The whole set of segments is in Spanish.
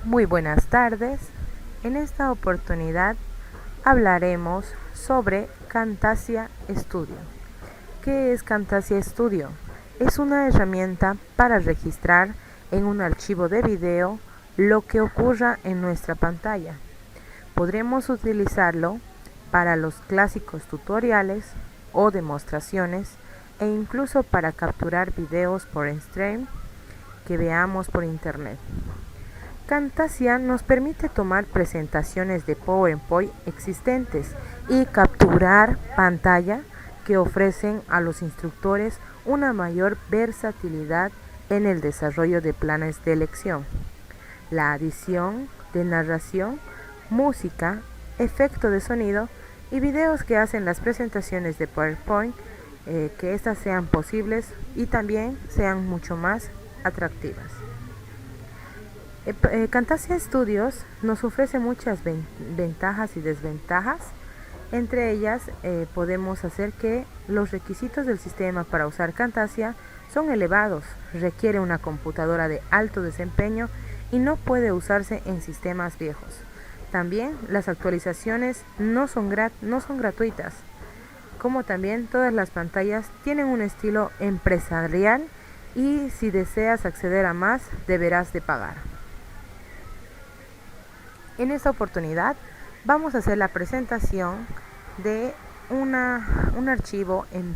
Muy buenas tardes. En esta oportunidad hablaremos sobre Camtasia Studio. ¿Qué es Camtasia Studio? Es una herramienta para registrar en un archivo de video lo que ocurra en nuestra pantalla. Podremos utilizarlo para los clásicos tutoriales o demostraciones e incluso para capturar videos por stream que veamos por internet. Camtasia nos permite tomar presentaciones de PowerPoint existentes y capturar pantalla que ofrecen a los instructores una mayor versatilidad en el desarrollo de planes de lección, la adición de narración, música, efecto de sonido y videos que hacen las presentaciones de PowerPoint, que éstas sean posibles y también sean mucho más atractivas. Camtasia Studios nos ofrece muchas ventajas y desventajas. Entre ellas podemos hacer que los requisitos del sistema para usar Camtasia son elevados, requiere una computadora de alto desempeño y no puede usarse en sistemas viejos. También las actualizaciones no son gratuitas, como también todas las pantallas tienen un estilo empresarial y si deseas acceder a más deberás de pagar. En esta oportunidad vamos a hacer la presentación de un archivo en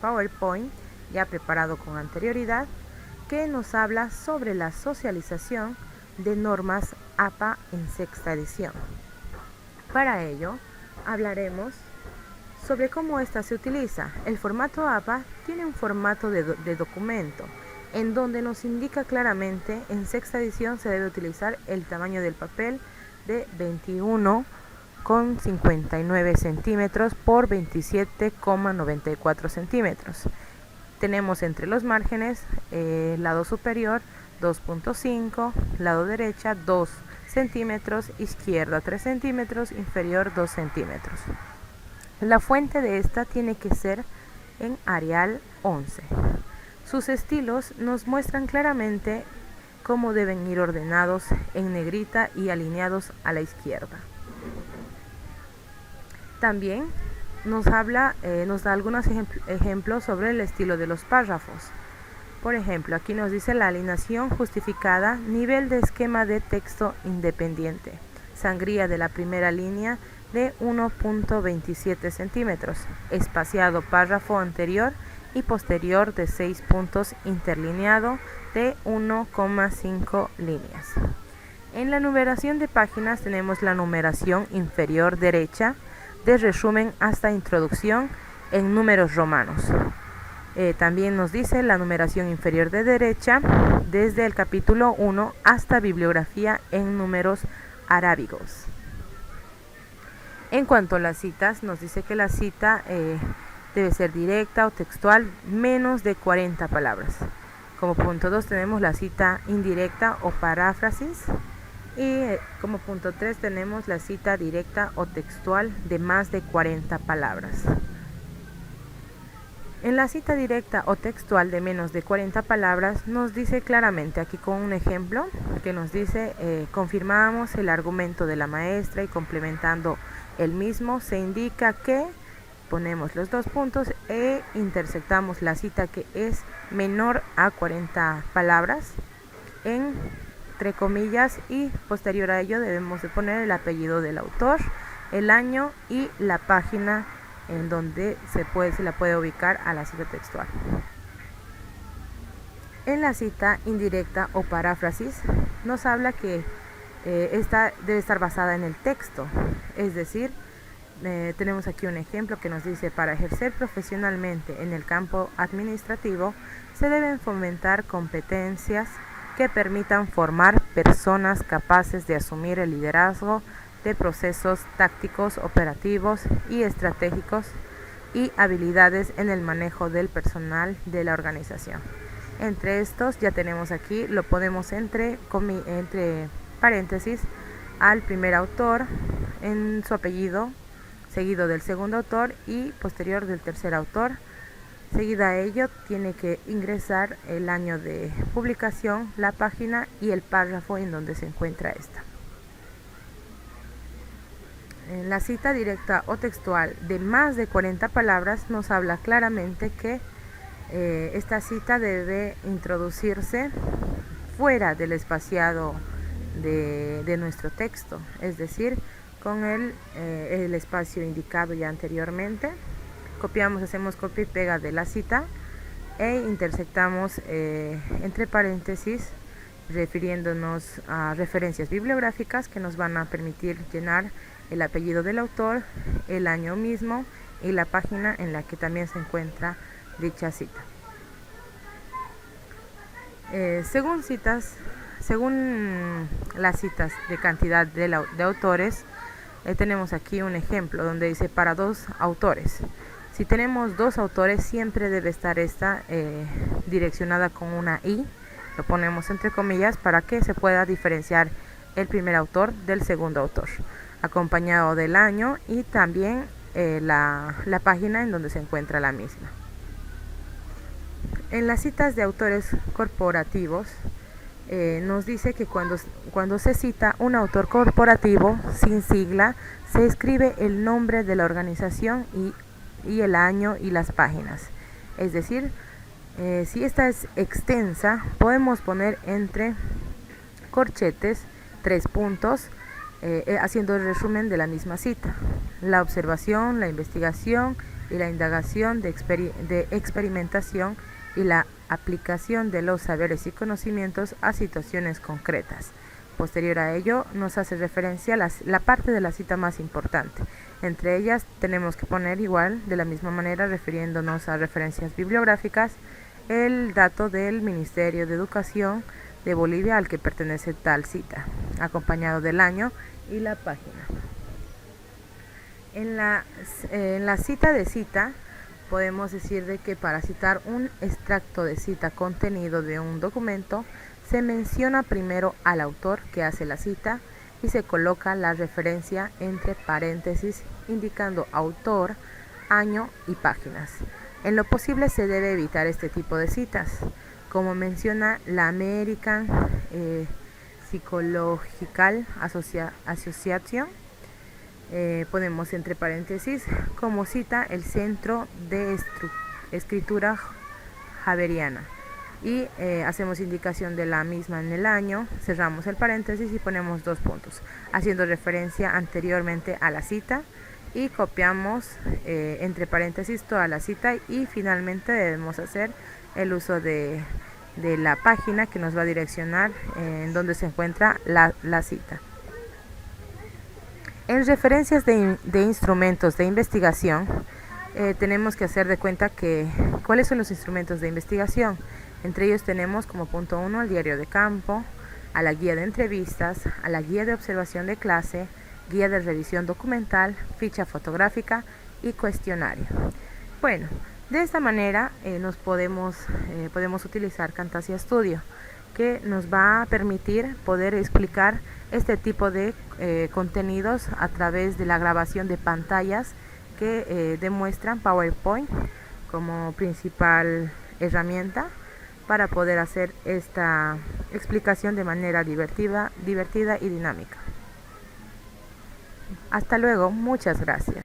PowerPoint ya preparado con anterioridad que nos habla sobre la socialización de normas APA en sexta edición. Para ello hablaremos sobre cómo esta se utiliza. El formato APA tiene un formato de documento en donde nos indica claramente en sexta edición se debe utilizar el tamaño del papel de 21,59 centímetros por 27,94 centímetros. Tenemos entre los márgenes lado superior 2.5, lado derecha 2 centímetros, izquierda 3 centímetros, inferior 2 centímetros. La fuente de esta tiene que ser en Arial 11. Sus estilos nos muestran claramente cómo deben ir ordenados en negrita y alineados a la izquierda. También nos da algunos ejemplos sobre el estilo de los párrafos. Por ejemplo, aquí nos dice la alineación justificada, nivel de esquema de texto independiente, sangría de la primera línea de 1.27 centímetros, espaciado párrafo anterior y posterior de 6 puntos, interlineado de 1,5 líneas. En la numeración de páginas tenemos la numeración inferior derecha de resumen hasta introducción en números romanos. También nos dice la numeración inferior de derecha desde el capítulo 1 hasta bibliografía en números arábigos. En cuanto a las citas, nos dice que la cita debe ser directa o textual, menos de 40 palabras. Como punto 2 tenemos la cita indirecta o paráfrasis y como punto 3 tenemos la cita directa o textual de más de 40 palabras. En la cita directa o textual de menos de 40 palabras nos dice claramente aquí con un ejemplo que nos dice confirmamos el argumento de la maestra y complementando el mismo se indica que ponemos los dos puntos e intersectamos la cita que es menor a 40 palabras entre comillas y posterior a ello debemos de poner el apellido del autor, el año y la página en donde se la puede ubicar a la cita textual. En la cita indirecta o paráfrasis nos habla que esta debe estar basada en el texto, es decir, tenemos aquí un ejemplo que nos dice para ejercer profesionalmente en el campo administrativo se deben fomentar competencias que permitan formar personas capaces de asumir el liderazgo de procesos tácticos, operativos y estratégicos y habilidades en el manejo del personal de la organización. Entre estos ya tenemos aquí, lo ponemos entre paréntesis al primer autor en su apellido, seguido del segundo autor y posterior del tercer autor, Seguida a ello, tiene que ingresar el año de publicación, la página y el párrafo en donde se encuentra esta. En la cita directa o textual de más de 40 palabras nos habla claramente que esta cita debe introducirse fuera del espaciado de nuestro texto, es decir, con el espacio indicado ya anteriormente. Hacemos copia y pega de la cita e intersectamos entre paréntesis, refiriéndonos a referencias bibliográficas que nos van a permitir llenar el apellido del autor, el año mismo y la página en la que también se encuentra dicha cita. Según las citas de cantidad de autores, tenemos aquí un ejemplo donde dice para 2 autores. Si tenemos 2 autores, siempre debe estar esta direccionada con una I, lo ponemos entre comillas para que se pueda diferenciar el primer autor del segundo autor, acompañado del año y también la página en donde se encuentra la misma. En las citas de autores corporativos nos dice que cuando se cita un autor corporativo sin sigla, se escribe el nombre de la organización y el año y las páginas. Es decir, si esta es extensa, podemos poner entre corchetes 3 puntos, haciendo el resumen de la misma cita: la observación, la investigación y la indagación de experimentación y la aplicación de los saberes y conocimientos a situaciones concretas. Posterior a ello nos hace referencia a la parte de la cita más importante. Entre ellas tenemos que poner igual, de la misma manera, refiriéndonos a referencias bibliográficas, el dato del Ministerio de Educación de Bolivia al que pertenece tal cita, acompañado del año y la página. En la cita de cita podemos decir de que para citar un extracto de cita contenido de un documento, se menciona primero al autor que hace la cita y se coloca la referencia entre paréntesis indicando autor, año y páginas. En lo posible se debe evitar este tipo de citas, como menciona la American Psychological Association. Ponemos entre paréntesis como cita el Centro de Escritura Javeriana y hacemos indicación de la misma en el año, cerramos el paréntesis y ponemos 2 puntos, haciendo referencia anteriormente a la cita, y copiamos entre paréntesis toda la cita, y finalmente debemos hacer el uso de la página que nos va a direccionar en donde se encuentra la cita. En referencias de instrumentos de investigación, tenemos que hacer de cuenta que cuáles son los instrumentos de investigación. Entre ellos tenemos como punto 1 al diario de campo, a la guía de entrevistas, a la guía de observación de clase, guía de revisión documental, ficha fotográfica y cuestionario. Bueno, de esta manera podemos utilizar Camtasia Studio, que nos va a permitir poder explicar este tipo de contenidos a través de la grabación de pantallas que demuestran PowerPoint como principal herramienta para poder hacer esta explicación de manera divertida y dinámica. Hasta luego, muchas gracias.